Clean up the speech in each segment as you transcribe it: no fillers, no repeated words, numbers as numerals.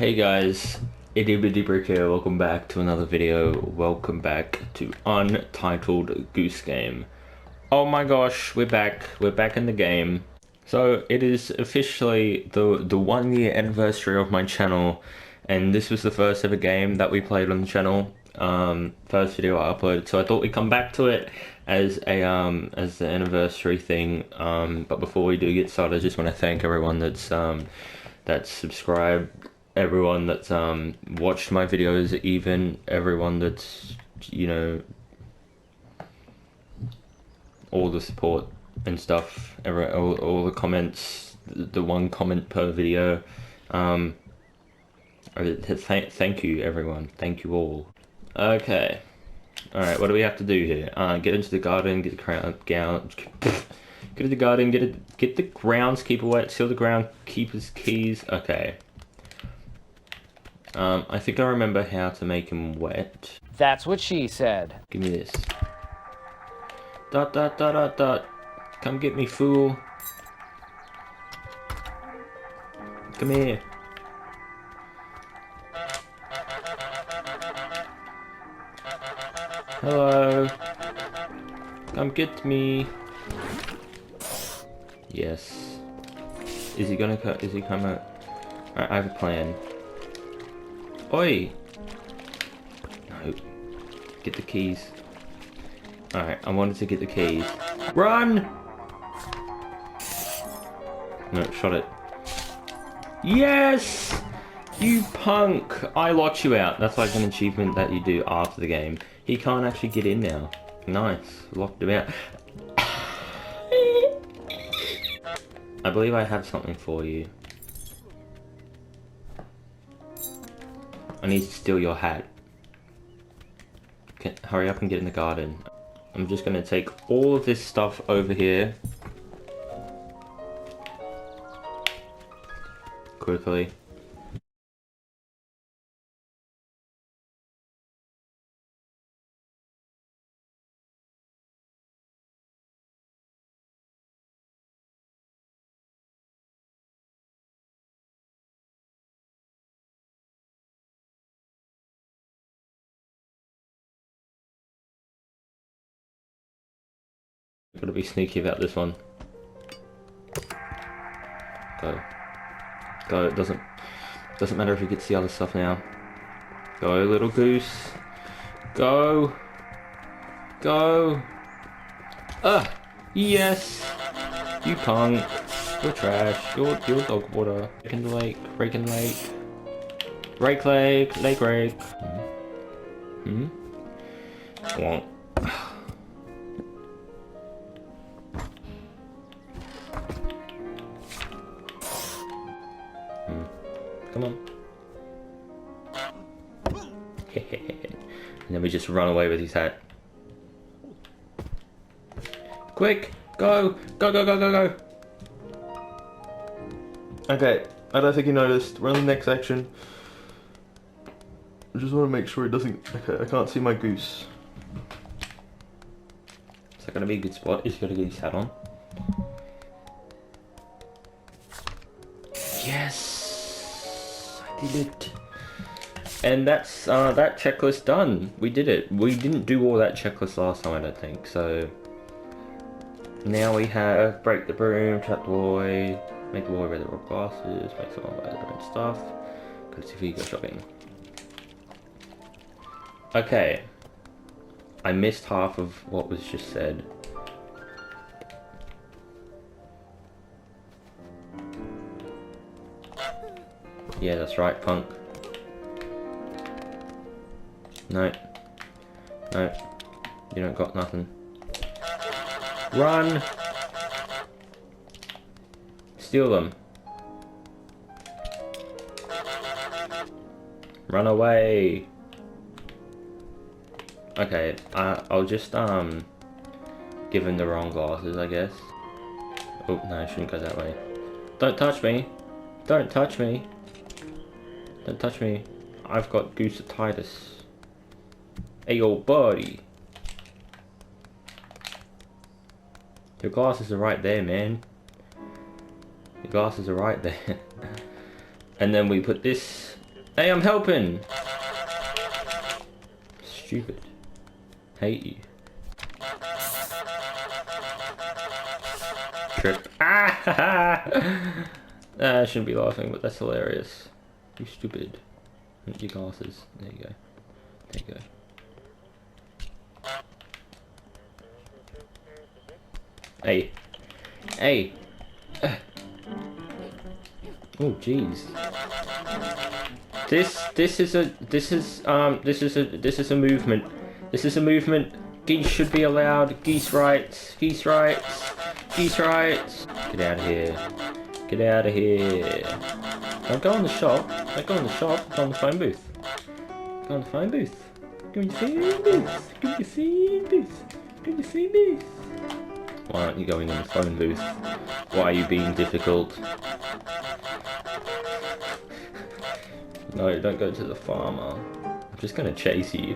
Hey guys, Itty Bitty Brick here, welcome back to another video, welcome back to Untitled Goose Game. Oh my gosh, we're back in the game. So it is officially the 1 year anniversary of my channel, and this was the first ever game that we played on the channel. First video I uploaded, so I thought we'd come back to it as the anniversary thing. But before we do get started, I just want to thank everyone that's subscribed, everyone that's watched my videos, even everyone that's, you know, all the support and stuff, all the comments, the one comment per video. Thank you everyone, thank you all. Okay, all right, what do we have to do here? Get into the garden, get the get to the garden, get the groundskeeper wet, steal the groundskeeper's keys. Okay. I think I remember how to make him wet. That's what she said. Give me this. Dot dot dot dot dot. Come get me, fool. Come here. Hello. Come get me. Yes. Is he gonna cut? Is he coming? Alright, I have a plan. Oi! No. Get the keys. Alright, I wanted to get the keys. Run! No, shot it. Yes! You punk! I locked you out. That's like an achievement that you do after the game. He can't actually get in now. Nice. Locked him out. I believe I have something for you. I need to steal your hat. Hurry up and get in the garden. I'm just gonna take all of this stuff over here. Quickly. Gotta be sneaky about this one. Go. Go, it doesn't matter if he gets the other stuff now. Go, little goose. Go. Go. Ah! Yes! You punk. You're trash. You're dog water. Rake in the lake. Rake in the lake. Rake lake. Lake rake. Hmm? Won't. Come on. And then we just run away with his hat. Quick! Go! Go, go, go, go, go! Okay, I don't think you noticed. We're on the next section. I just want to make sure it doesn't... Okay, I can't see my goose. Is that going to be a good spot? He's got to get his hat on. Yes! I did it. And that's that checklist done. We did it. We didn't do all that checklist last time, I don't think. So now we have break the broom, trap the boy, make the boy wear the rock glasses, make someone buy their own stuff, go to TV, go shopping. Okay. I missed half of what was just said. Yeah, that's right, punk. No. No. You don't got nothing. Run! Steal them. Run away! Okay, I'll just, give him the wrong glasses, I guess. Oh, no, I shouldn't go that way. Don't touch me! Don't touch me! Don't touch me. I've got gooseitis. Hey, old buddy. Your glasses are right there, man. Your glasses are right there. And then we put this Hey, I'm helping. Stupid. Hate you. Trip. Ah! I shouldn't be laughing, but that's hilarious. You stupid. Your glasses. There you go. There you go. Hey. Hey. Oh jeez. This is a movement. This is a movement. Geese should be allowed. Geese rights. Geese rights. Geese rights. Get out of here. Get out of here. Don't go in the shop. Don't go in the shop. Go on the phone booth. Go on the phone booth. Go on the phone booth. Go on the phone booth. Go on the phone booth. Why aren't you going in the phone booth? Why are you being difficult? No, don't go to the farmer. I'm just gonna chase you.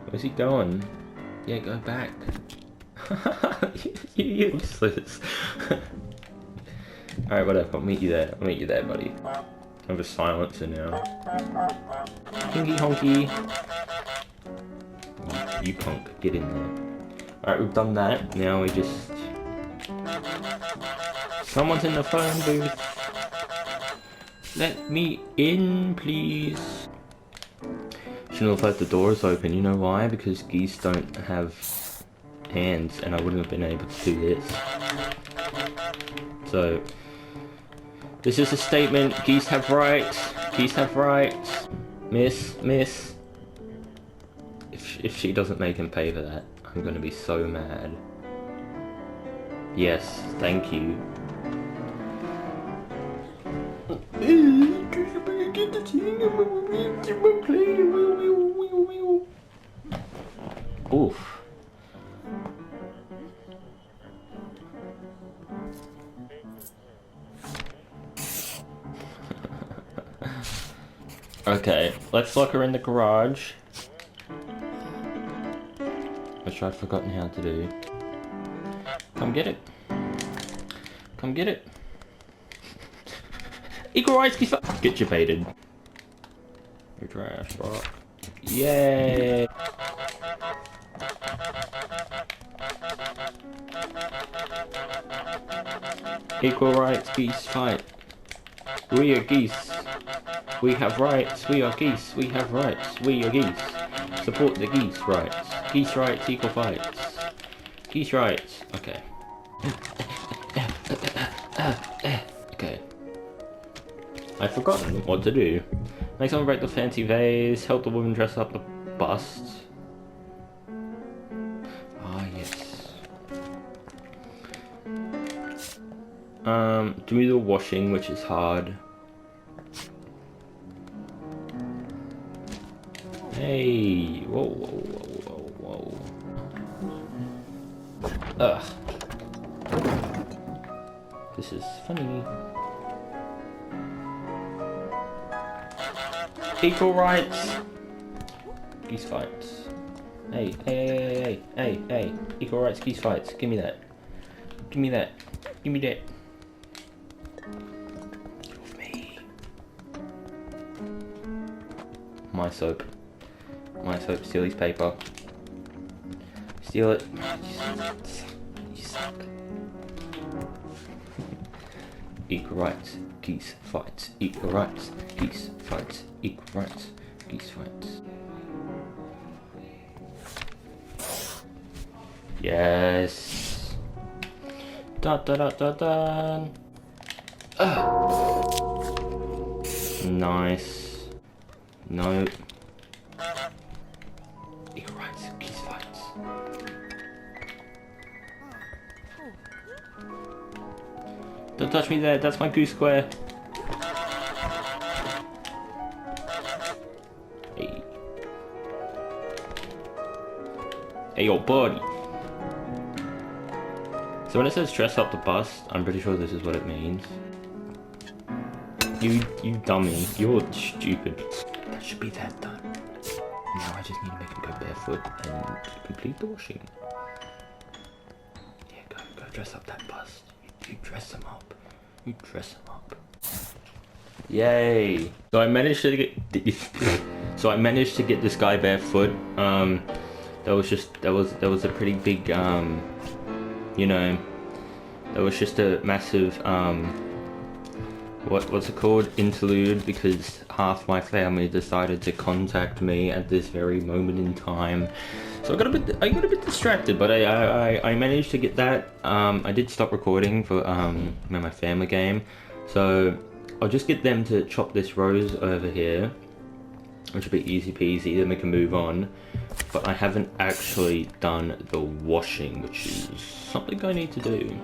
Where's he going? Yeah, go back. You useless. Alright, whatever. I'll meet you there. I'll meet you there, buddy. I'm a silencer now. Hinky honky. You punk. Get in there. Alright, we've done that. Now we just... Someone's in the phone booth. Let me in, please. Shouldn't have left the doors open. You know why? Because geese don't have hands, and I wouldn't have been able to do this. So, this is a statement. Geese have rights. Geese have rights. Miss. If she doesn't make him pay for that, I'm gonna be so mad. Yes, thank you. Oof. Okay, let's lock her in the garage. Which I've forgotten how to do. Come get it. Come get it. Equal rights, get you baited. You're trash, bro. Yay! Equal rights, geese, fight. We are geese. We have rights. We are geese. We have rights. We are geese. Support the geese rights. Geese rights, equal fights. Geese rights. Okay. Okay. I've forgotten what to do. Make someone break the fancy vase. Help the woman dress up the bust. Ah, yes. Do the washing, which is hard. Hey, whoa, whoa, whoa, whoa, whoa. Ugh. This is funny. Equal rights. Geese fights. Hey, hey, hey, hey, hey, hey. Equal rights, geese fights. Give me that. Give me that. Give me that. Get off me. My soap. My soap, steal his paper. Steal it. You suck. Equal rights, geese fights. Equal rights, geese fights. Equal rights, geese fights. Yes. Da da da da da. Nice. No. Equal rights, geese fights. Don't touch me there, that's my goose square. Hey. Hey, yo, buddy. So when it says dress up the bust, I'm pretty sure this is what it means. You dummy. You're stupid. That should be that done. Now I just need to make him go barefoot and complete the washing. Yeah, go dress up that bust. You dress him up. You dress him up. Yay! So I managed to get. So I managed to get this guy barefoot. That was a pretty big you know, that was just a massive what's it called, interlude, because half my family decided to contact me at this very moment in time. So I got a bit distracted, but I managed to get that. I did stop recording for my family game, so I'll just get them to chop this rose over here, which will be easy peasy, then we can move on. But I haven't actually done the washing, which is something I need to do.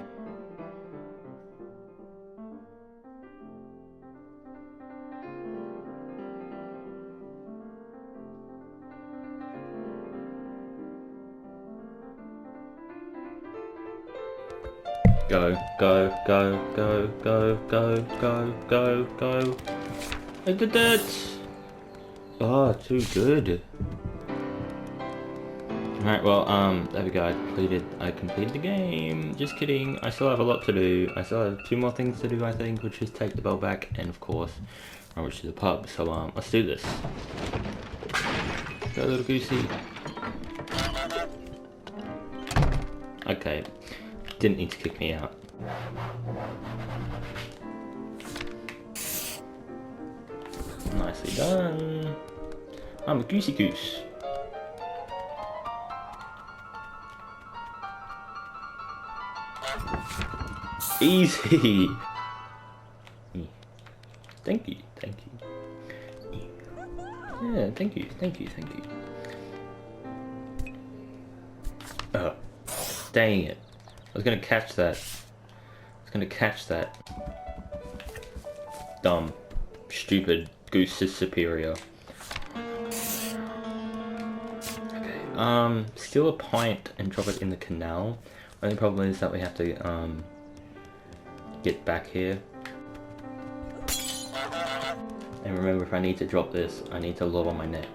Go, go, go, go, go, go, go, go, go. I did it! Oh, too good. Alright, well, there we go. I completed the game. Just kidding. I still have a lot to do. I still have 2 more things to do, I think, which is take the bell back and, of course, run over to the pub. So, let's do this. Go, little goosey. Okay. Didn't need to kick me out. Nicely done. I'm a goosey goose. Easy. Thank you, thank you. Yeah, thank you, thank you, thank you. Oh, dang it. I was gonna catch that. Dumb. Stupid. Goose is superior. Okay, steal a pint and drop it in the canal. Only problem is that we have to, get back here. And remember, if I need to drop this, I need to lob on my neck.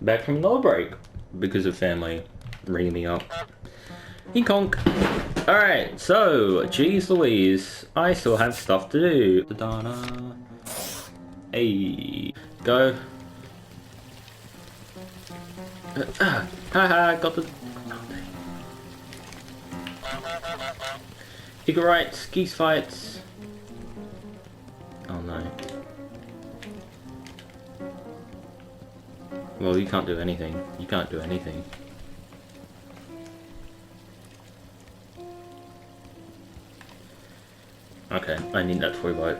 Back from another break because of family ringing me up. Honk. Alright, so, geez Louise, I still have stuff to do. Da-da-da. Hey, go. Haha, got the... Goose Rights, geese fights. Oh no. Well, you can't do anything. You can't do anything. Okay, I need that toy boat.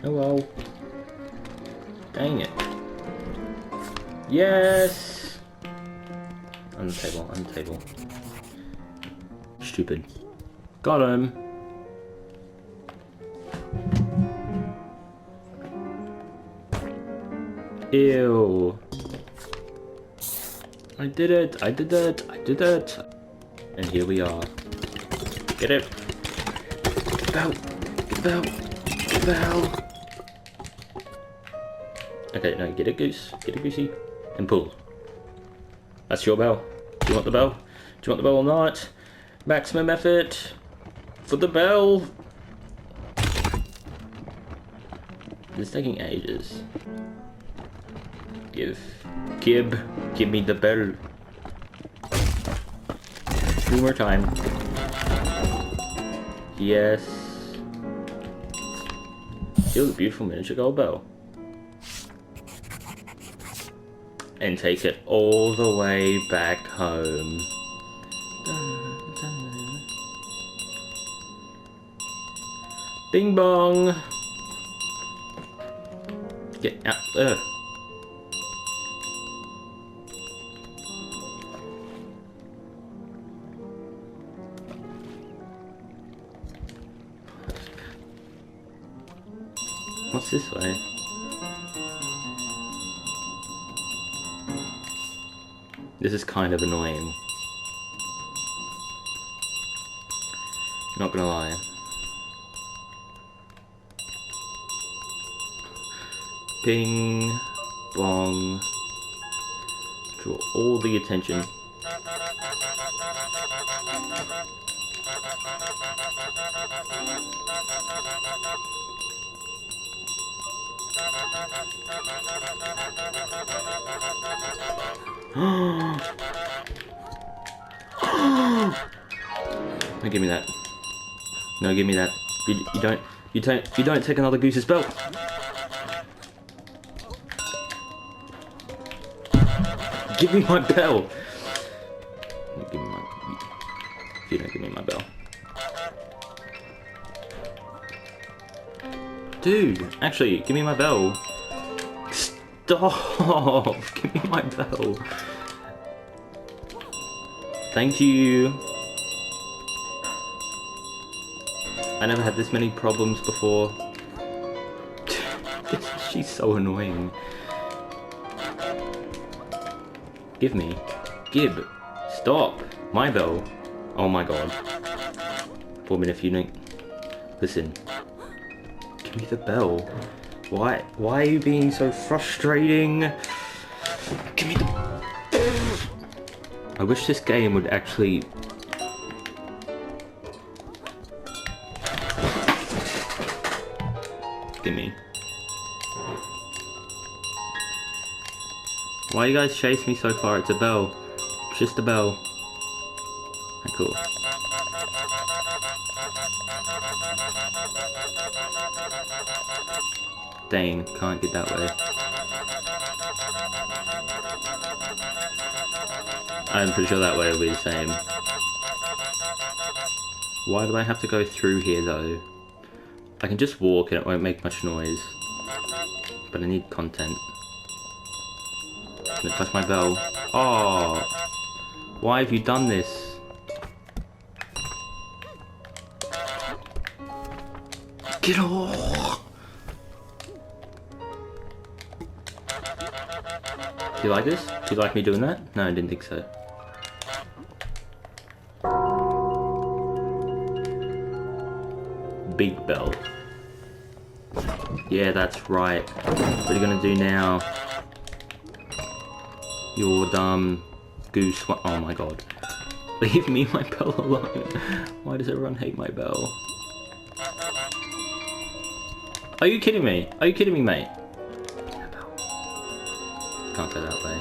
Hello. Dang it. Yes! On the table, on the table. Stupid. Got him. Ew. I did it, I did it, I did it. And here we are. Get it. Get the bell. Get the bell. Get the bell. Okay, now get a goose. Get a goosey. And pull. That's your bell. Do you want the bell? Do you want the bell or not? Maximum effort for the bell. It's taking ages. Give me the bell. 2 more time. Yes. Steal the beautiful miniature gold bell. And take it all the way back home. Bing bong! Get out there. What's this way? This is kind of annoying. Not gonna lie. Ping, bong. Draw all the attention. No, give me that. No, give me that. You don't take another Goose's belt. Give me my bell. Give me my. If you don't give me my bell. Dude, actually, give me my bell. Stop! Give me my bell. Thank you. I never had this many problems before. She's so annoying. Give me. Gib. Stop. My bell. Oh my god. 4 minute funing. Listen. Give me the bell. Why are you being so frustrating? Give me the... I wish this game would actually... Give me. Why you guys chase me so far? It's a bell. It's just a bell. Okay, cool. Dang, can't get that way. I'm pretty sure that way will be the same. Why do I have to go through here though? I can just walk and it won't make much noise. But I need content. Can I touch my bell? Oh! Why have you done this? Get off! Do you like this? Do you like me doing that? No, I didn't think so. Big bell. Yeah, that's right. What are you gonna do now? You're dumb goose. Oh my god. Leave me my bell alone. Why does everyone hate my bell? Are you kidding me? Are you kidding me, mate? Can't go that way.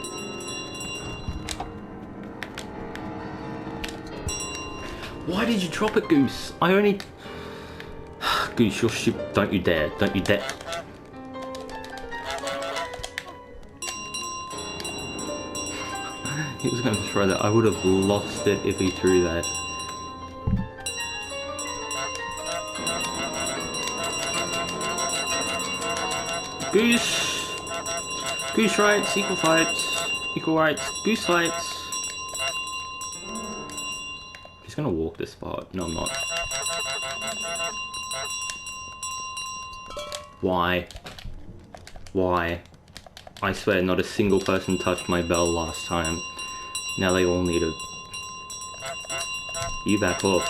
Why did you drop it, Goose? I only... Goose, you're stupid. Don't you dare. Don't you dare. He was going to throw that. I would have lost it if he threw that. Goose! Goose rights, equal fights. Equal rights, goose fights. He's going to walk this spot. No, I'm not. Why? Why? I swear not a single person touched my bell last time. Now they all need to... You back off.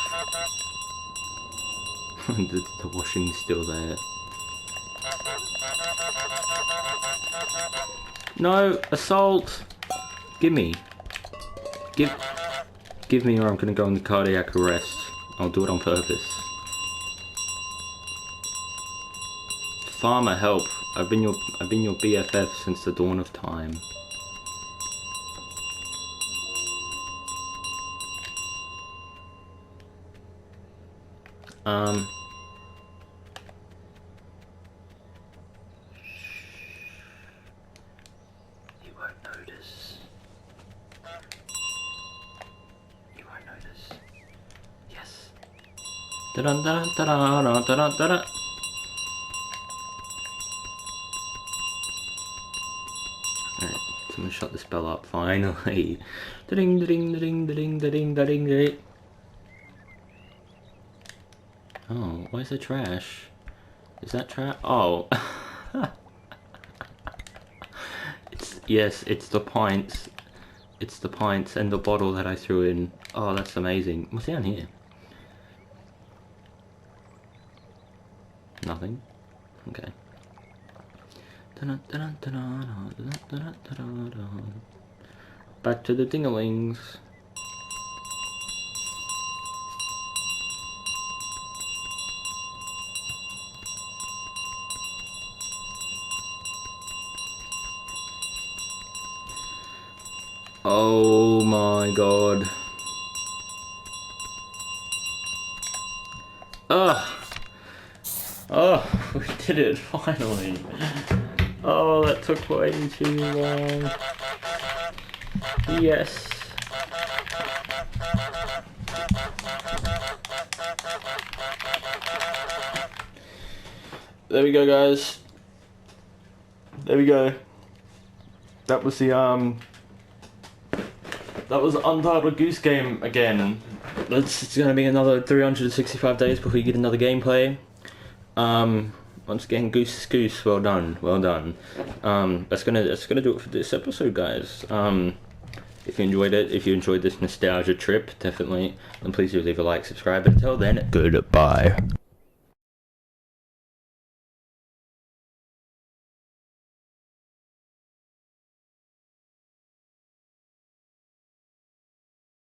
the washing's still there. No! Assault! Give me. Give me or I'm gonna go into cardiac arrest. I'll do it on purpose. Farmer, help. I've been your BFF since the dawn of time. You won't notice. You won't notice. Yes. Da da da da da da da da da. Alright, someone shut this bell up finally. Da-ding, da-ding, da-ding, da-ding, da-ding, da-ding, da-ding. Oh, why is there trash? Is that trash? Oh. Yes, it's the pints. It's the pints and the bottle that I threw in. Oh, that's amazing. What's down here? Nothing. Okay. Back to the dingalings. Oh my god. Oh, we did it finally. Oh, that took way too long. Yes. There we go, guys. There we go. That was the that was Untitled Goose Game again. It's gonna be another 365 days before you get another gameplay. Once again, Goose is Goose. Well done, well done. That's gonna do it for this episode, guys. If you enjoyed it, if you enjoyed this nostalgia trip, definitely, then please do leave a like, subscribe. Until then, goodbye.